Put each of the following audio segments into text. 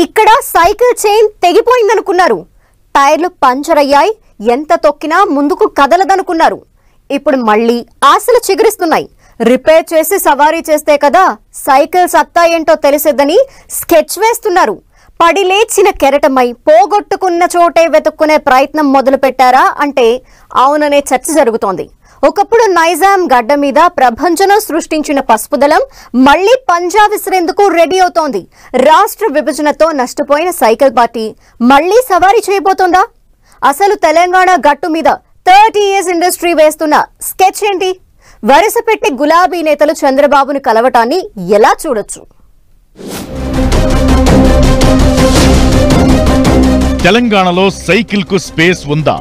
ఇక్కడ cycle chain తెగిపోయిందనుకున్నారు. టైర్లు puncture అయ్యాయి. ఎంత తొక్కినా ముందుకు కదలదనుకున్నారు. ఇప్పుడు మళ్ళీ ఆశలు చిగురిస్తున్నాయి. రిపేర్ చేసి సవారీ చేస్తే కదా సైకిల్ సత్తా ఏంటో తెలిసేదని స్కెచ్ వేస్తున్నారు. పడి లేచిన కెరటమై పోగొట్టుకున్న చోటే వెతుక్కునే ప్రయత్నం మొదలు పెట్టారా అంటే అవుననే చర్చ జరుగుతోంది. ఒకప్పుడు నైజాం గడ్డ మీద ప్రభంజనం సృష్టించిన పసుపు దళం మళ్లీ పంజా విసిరేందుకు రెడీ అవుతోంది. రాష్ట్ర విభజనతో నష్టపోయిన సైకిల్ పార్టీ మళ్లీ సవారీ చేయబోతోందా? అసలు తెలంగాణ గట్టు మీద 30 years ఇండస్ట్రీ వేస్తున్న స్కెచ్ ఏంటి? వరుస పెట్టి గులాబీ నేతలు చంద్రబాబును కలవటాన్ని ఎలా చూడొచ్చు? తెలంగాణలో సైకిల్ కు స్పేస్ ఉందా?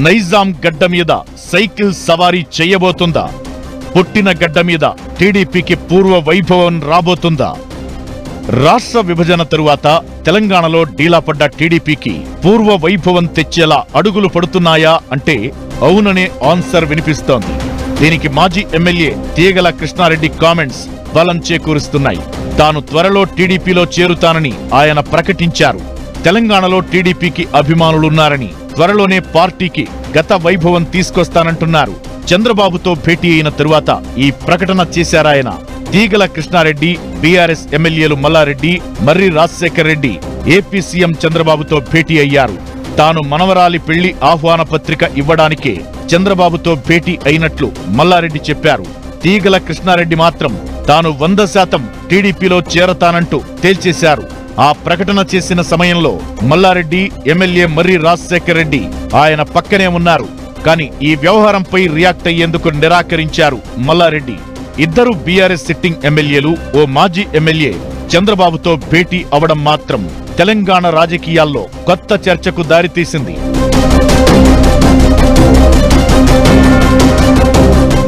నైజాం గడ్డ మీద సైకిల్ సవారీ చేయబోతుందా? పుట్టిన గడ్డ మీద టీడీపీకి పూర్వ వైభవం రాబోతుందా? రాష్ట్ర విభజన తరువాత తెలంగాణలో డీలాపడ్డ టీడీపీకి పూర్వ వైభవం తెచ్చేలా అడుగులు పడుతున్నాయా అంటే అవుననే ఆన్సర్ వినిపిస్తోంది. దీనికి మాజీ ఎమ్మెల్యే తీగల కృష్ణారెడ్డి కామెంట్స్ బలం చేకూరుస్తున్నాయి. తాను త్వరలో టీడీపీలో చేరుతానని ఆయన ప్రకటించారు. తెలంగాణలో టీడీపీకి అభిమానులున్నారని, త్వరలోనే పార్టీకి గత వైభవం తీసుకొస్తానంటున్నారు. చంద్రబాబుతో భేటీ అయిన తరువాత ఈ ప్రకటన చేశారాయన. తీగల కృష్ణారెడ్డి, బీఆర్ఎస్ ఎమ్మెల్యేలు మల్లారెడ్డి, మర్రి రాజశేఖర్ రెడ్డి ఏపీ సీఎం చంద్రబాబుతో భేటీ అయ్యారు. తాను మనవరాలి పెళ్లి ఆహ్వాన పత్రిక ఇవ్వడానికే చంద్రబాబుతో భేటీ అయినట్లు మల్లారెడ్డి చెప్పారు. తీగల కృష్ణారెడ్డి మాత్రం తాను 100% టీడీపీలో చేరతానంటూ తేల్చేశారు. ఆ ప్రకటన చేసిన సమయంలో మల్లారెడ్డి, ఎమ్మెల్యే మర్రి రాజశేఖర్ రెడ్డి ఆయన పక్కనే ఉన్నారు. కానీ ఈ వ్యవహారంపై రియాక్ట్ అయ్యేందుకు నిరాకరించారు మల్లారెడ్డి. ఇద్దరు బీఆర్ఎస్ సిట్టింగ్ ఎమ్మెల్యేలు, ఓ మాజీ ఎమ్మెల్యే చంద్రబాబుతో భేటీ అవడం మాత్రం తెలంగాణ రాజకీయాల్లో కొత్త చర్చకు దారితీసింది.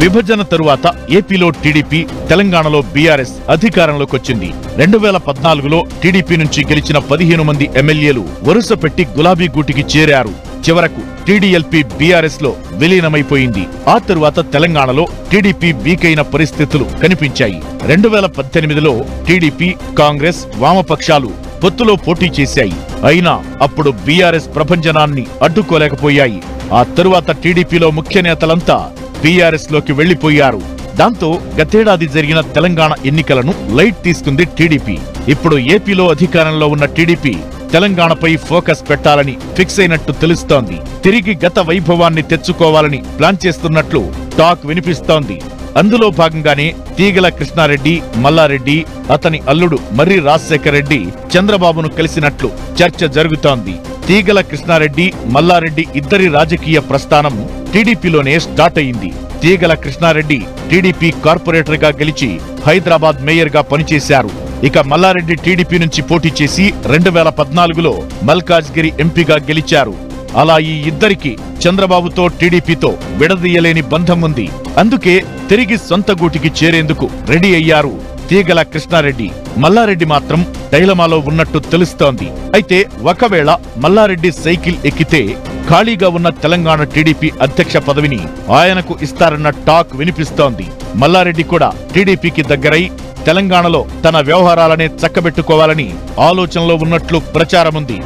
విభజన తరువాత ఏపీలో టీడీపీ, తెలంగాణలో బీఆర్ఎస్ అధికారంలోకొచ్చింది. 2014లో టీడీపీ నుంచి గెలిచిన 15 మంది ఎమ్మెల్యేలు వరుస పెట్టి గులాబీ గూటికి చేరారు. చివరకు టీడీఎల్పీ బీఆర్ఎస్ లో విలీనమైపోయింది. ఆ తరువాత తెలంగాణలో టీడీపీ వీకైన పరిస్థితులు కనిపించాయి. 2018లో టీడీపీ, కాంగ్రెస్, వామపక్షాలు పొత్తులో పోటీ చేశాయి. అయినా అప్పుడు బీఆర్ఎస్ ప్రభంజనాన్ని అడ్డుకోలేకపోయాయి. ఆ తరువాత టీడీపీలో ముఖ్య నేతలంతా బీఆర్ఎస్ లోకి వెళ్లిపోయారు. దాంతో గతేడాది జరిగిన తెలంగాణ ఎన్నికలను లైట్ తీసుకుంది టీడీపీ. ఇప్పుడు ఏపీలో అధికారంలో ఉన్న టీడీపీ తెలంగాణపై ఫోకస్ పెట్టాలని ఫిక్స్ అయినట్టు తెలుస్తోంది. తిరిగి గత వైభవాన్ని తెచ్చుకోవాలని ప్లాన్ చేస్తున్నట్లు టాక్ వినిపిస్తోంది. అందులో భాగంగానే తీగల కృష్ణారెడ్డి, మల్లారెడ్డి, అతని అల్లుడు మర్రి రాజశేఖర్ రెడ్డి చంద్రబాబును కలిసినట్లు చర్చ జరుగుతోంది. తీగల కృష్ణారెడ్డి, మల్లారెడ్డి ఇద్దరి రాజకీయ ప్రస్థానం టీడీపీలోనే స్టార్ట్ అయింది. తీగల కృష్ణారెడ్డి టీడీపీ కార్పొరేటర్ గా గెలిచి హైదరాబాద్ మేయర్ గా పనిచేశారు. ఇక మల్లారెడ్డి టీడీపీ నుంచి పోటీ చేసి 2014లో మల్కాజ్గిరి ఎంపీగా గెలిచారు. అలా ఈ ఇద్దరికి చంద్రబాబుతో టీడీపీతో విడదీయలేని బంధం ఉంది. అందుకే తిరిగి సొంత గూటికి చేరేందుకు రెడీ అయ్యారు తీగల కృష్ణారెడ్డి. మల్లారెడ్డి మాత్రం డైలమాలో ఉన్నట్టు తెలుస్తోంది. అయితే ఒకవేళ మల్లారెడ్డి సైకిల్ ఎక్కితే ఖాళీగా ఉన్న తెలంగాణ టీడీపీ అధ్యక్ష పదవిని ఆయనకు ఇస్తారన్న టాక్ వినిపిస్తోంది. మల్లారెడ్డి కూడా టీడీపీకి దగ్గరై తెలంగాణలో తన వ్యవహారాలనే చక్కబెట్టుకోవాలని ఆలోచనలో ఉన్నట్లు ప్రచారముంది.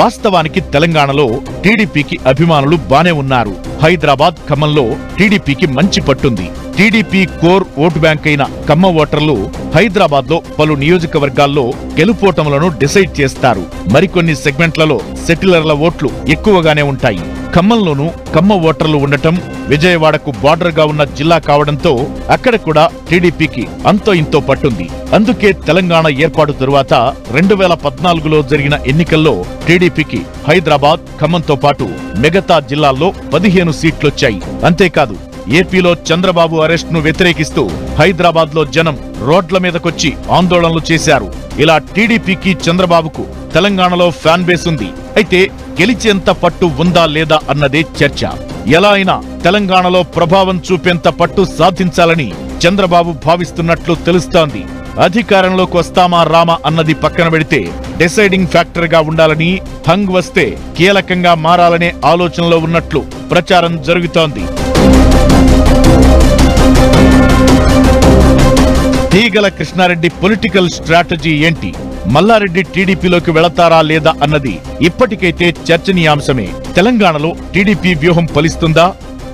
వాస్తవానికి తెలంగాణలో టీడీపీకి అభిమానులు బానే ఉన్నారు. హైదరాబాద్, ఖమ్మంలో టీడీపీకి మంచి పట్టుంది. టీడీపీ కోర్ ఓటు బ్యాంక్ అయిన కమ్మ ఓటర్లు హైదరాబాద్ లో పలు నియోజకవర్గాల్లో గెలుపోటములను డిసైడ్ చేస్తారు. మరికొన్ని సెగ్మెంట్లలో సెటిలర్ల ఓట్లు ఎక్కువగానే ఉంటాయి. ఖమ్మంలోనూ కమ్మ ఓటర్లు ఉండటం, విజయవాడకు బార్డర్ గా ఉన్న జిల్లా కావడంతో అక్కడ కూడా టీడీపీకి అంతో ఇంతో పట్టుంది. అందుకే తెలంగాణ ఏర్పాటు తరువాత 2014లో జరిగిన ఎన్నికల్లో టీడీపీకి హైదరాబాద్, ఖమ్మంతో పాటు మిగతా జిల్లాల్లో 15 సీట్లొచ్చాయి. అంతేకాదు ఏపీలో చంద్రబాబు అరెస్ట్ ను వ్యతిరేకిస్తూ హైదరాబాద్ లో జనం రోడ్ల మీదకొచ్చి ఆందోళనలు చేశారు. ఇలా టీడీపీకి, చంద్రబాబుకు తెలంగాణలో ఫ్యాన్ బేస్ ఉంది. అయితే గెలిచేంత పట్టు ఉందా లేదా అన్నదే చర్చ. ఎలా అయినా తెలంగాణలో ప్రభావం చూపేంత పట్టు సాధించాలని చంద్రబాబు భావిస్తున్నట్లు తెలుస్తోంది. అధికారంలోకి వస్తామా రామా అన్నది పక్కన పెడితే డిసైడింగ్ ఫ్యాక్టర్ గా ఉండాలని, హంగ్ వస్తే కీలకంగా మారాలనే ఆలోచనలో ఉన్నట్లు ప్రచారం జరుగుతోంది. తీగల కృష్ణారెడ్డి పొలిటికల్ స్ట్రాటజీ ఏంటి? మల్లారెడ్డి టీడీపీలోకి వెళతారా లేదా అన్నది ఇప్పటికైతే చర్చనీయాంశమే. తెలంగాణలో టీడీపీ వ్యూహం ఫలిస్తుందా?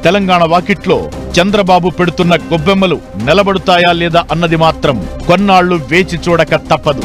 తెలంగాణ వాకిట్లో చంద్రబాబు పెడుతున్న గొబ్బెమ్మలు నిలబడుతాయా లేదా అన్నది మాత్రం కొన్నాళ్లు వేచి చూడక తప్పదు.